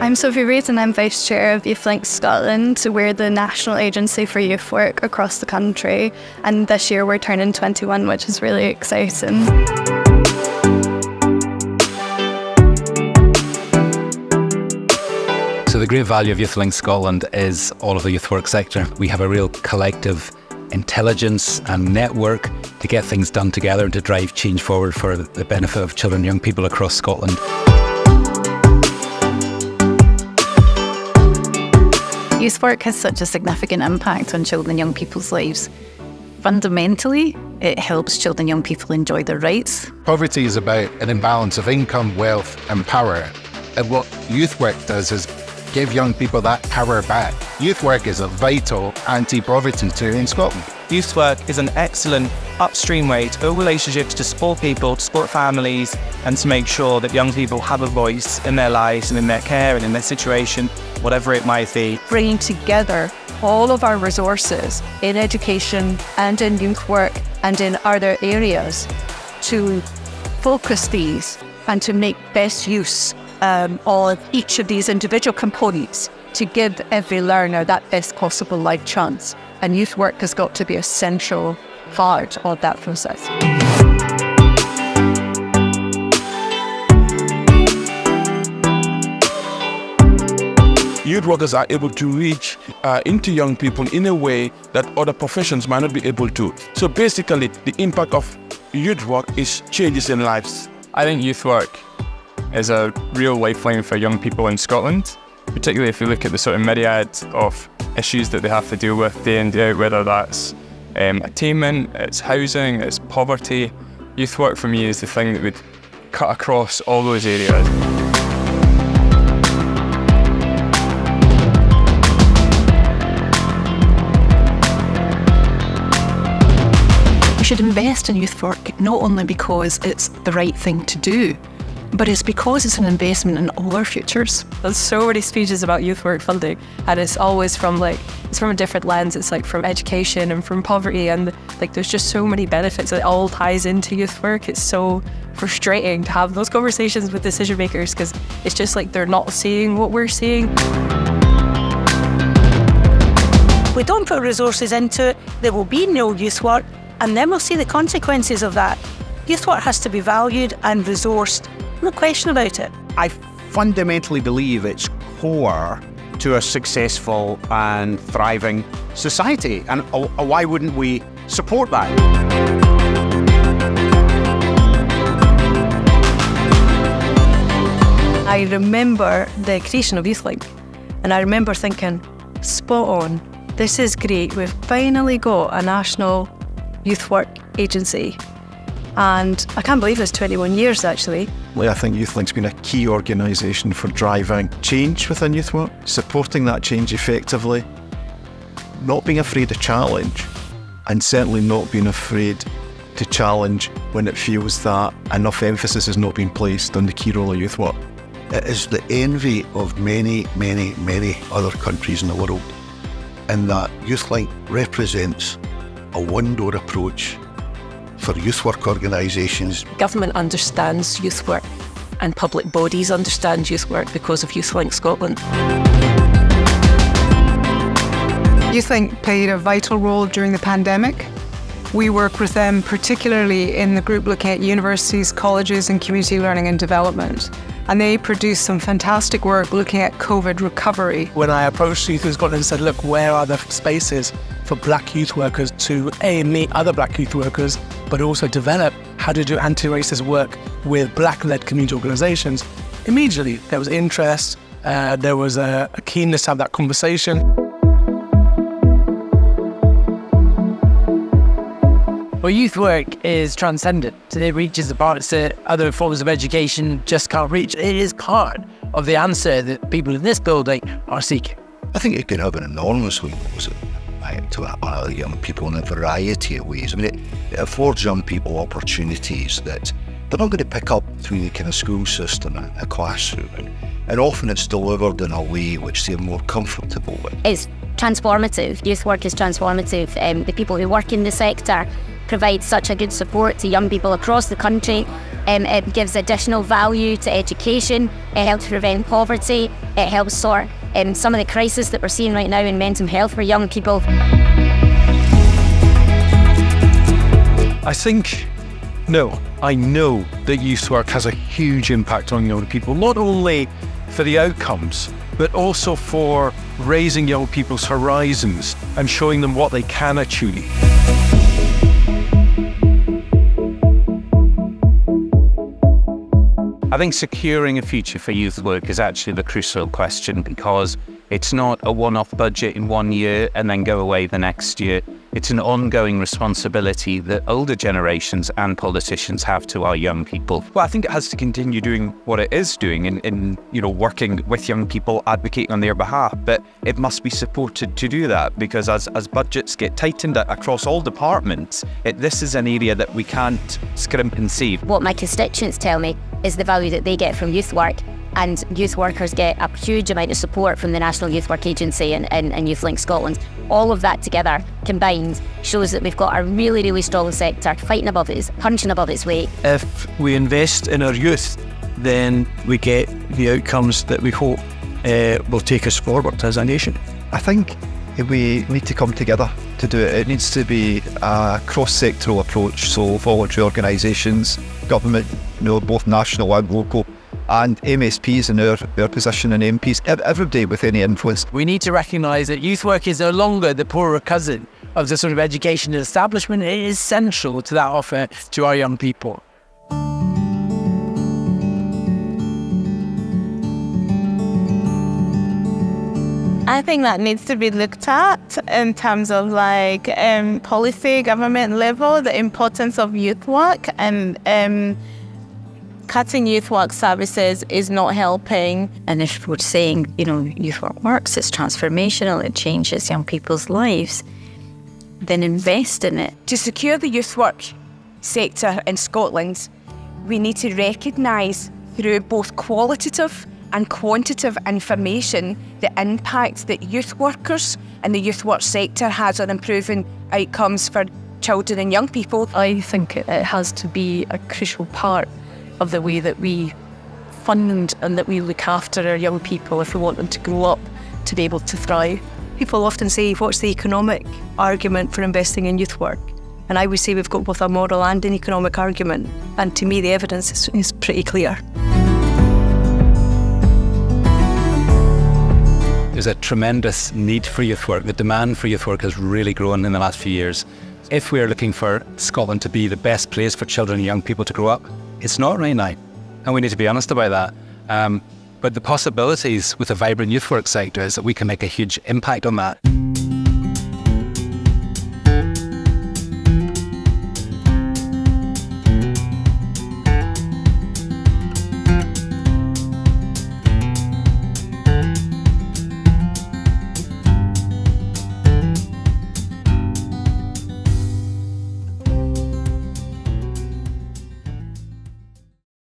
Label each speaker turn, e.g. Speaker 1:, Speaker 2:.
Speaker 1: I'm Sophie Reid and I'm Vice Chair of YouthLink Scotland. We're the national agency for youth work across the country, and this year we're turning 21, which is really exciting.
Speaker 2: So the great value of YouthLink Scotland is all of the youth work sector. We have a real collective intelligence and network to get things done together and to drive change forward for the benefit of children and young people across Scotland.
Speaker 3: Youth work has such a significant impact on children and young people's lives. Fundamentally, it helps children and young people enjoy their rights.
Speaker 4: Poverty is about an imbalance of income, wealth and power. And what youth work does is give young people that power back. Youth work is a vital anti-poverty tool in Scotland.
Speaker 5: Youth work is an excellent upstream way to build relationships, to support people, to support families, and to make sure that young people have a voice in their lives and in their care and in their situation, whatever it might be.
Speaker 6: Bringing together all of our resources in education and in youth work and in other areas to focus these and to make best use of each of these individual components to give every learner that best possible life chance. And youth work has got to be a central part of that process.
Speaker 7: Youth workers are able to reach into young people in a way that other professions might not be able to. So basically, the impact of youth work is changes in lives.
Speaker 8: I think youth work is a real lifeline for young people in Scotland, particularly if you look at the sort of myriad of issues that they have to deal with day in, day out, whether that's attainment, it's housing, it's poverty. Youth work for me is the thing that would cut across all those areas.
Speaker 3: We should invest in youth work not only because it's the right thing to do, but it's because it's an investment in all our futures.
Speaker 6: There's so many speeches about youth work funding, and it's always from it's from a different lens. It's like from education and from poverty, and there's just so many benefits that all ties into youth work. It's so frustrating to have those conversations with decision makers because it's just like they're not seeing what we're seeing.
Speaker 9: We don't put resources into it, there will be no youth work, and then we'll see the consequences of that. Youth work has to be valued and resourced. No question about it.
Speaker 10: I fundamentally believe it's core to a successful and thriving society. And why wouldn't we support that?
Speaker 6: I remember the creation of YouthLink, and I remember thinking, spot on, this is great. We've finally got a national youth work agency. And I can't believe it's 21 years actually.
Speaker 11: I think YouthLink's been a key organisation for driving change within youth work, supporting that change effectively, not being afraid to challenge, and certainly not being afraid to challenge when it feels that enough emphasis has not been placed on the key role of youth work.
Speaker 12: It is the envy of many, many, many other countries in the world, in that YouthLink represents a one-door approach for youth work organisations.
Speaker 6: Government understands youth work and public bodies understand youth work because of YouthLink Scotland.
Speaker 13: YouthLink played a vital role during the pandemic. We work with them particularly in the group looking at universities, colleges and community learning and development. And they produced some fantastic work looking at COVID recovery.
Speaker 5: When I approached Youth Scotland and said, look, where are the spaces for black youth workers to meet other black youth workers, but also develop how to do anti-racist work with black-led community organisations, immediately there was interest, there was a keenness to have that conversation.
Speaker 14: Well, youth work is transcendent. It reaches the parts that other forms of education just can't reach. It is part of the answer that people in this building are seeking.
Speaker 12: I think it could have an enormous impact to young people in a variety of ways. I mean, it affords young people opportunities that they're not going to pick up through the kind of school system and a classroom. And often it's delivered in a way which they're more comfortable with.
Speaker 15: It's transformative. Youth work is transformative. The people who work in the sector provides such a good support to young people across the country. It gives additional value to education. It helps prevent poverty. It helps sort some of the crisis that we're seeing right now in mental health for young people.
Speaker 16: I know that youth work has a huge impact on young people, not only for the outcomes, but also for raising young people's horizons and showing them what they can achieve.
Speaker 10: I think securing a future for youth work is actually the crucial question, because it's not a one-off budget in 1 year and then go away the next year. It's an ongoing responsibility that older generations and politicians have to our young people.
Speaker 16: Well, I think it has to continue doing what it is doing in working with young people, advocating on their behalf, but it must be supported to do that, because as budgets get tightened across all departments, this is an area that we can't scrimp and save.
Speaker 15: What my constituents tell me is the value that they get from youth work, and youth workers get a huge amount of support from the National Youth Work Agency and YouthLink Scotland. All of that together, combined, shows that we've got a really, really strong sector, punching above its weight.
Speaker 17: If we invest in our youth, then we get the outcomes that we hope will take us forward as a nation.
Speaker 11: I think we need to come together to do it. It needs to be a cross-sectoral approach, so voluntary organisations, government, both national and local, and MSPs in our position, and MPs, everybody with any influence.
Speaker 14: We need to recognise that youth work is no longer the poorer cousin of the sort of education establishment. It is central to that offer to our young people.
Speaker 18: I think that needs to be looked at in terms of policy, government level, the importance of youth work, and cutting youth work services is not helping.
Speaker 19: And if we're saying, youth work works, it's transformational, it changes young people's lives, then invest in it.
Speaker 20: To secure the youth work sector in Scotland, we need to recognise through both qualitative and quantitative information the impact that youth workers and the youth work sector has on improving outcomes for children and young people.
Speaker 6: I think it has to be a crucial part of the way that we fund and that we look after our young people if we want them to grow up to be able to thrive.
Speaker 21: People often say, what's the economic argument for investing in youth work? And I would say we've got both a moral and an economic argument. And to me, the evidence is pretty clear.
Speaker 2: There's a tremendous need for youth work. The demand for youth work has really grown in the last few years. If we're looking for Scotland to be the best place for children and young people to grow up, it's not right now. And we need to be honest about that. But the possibilities with a vibrant youth work sector is that we can make a huge impact on that.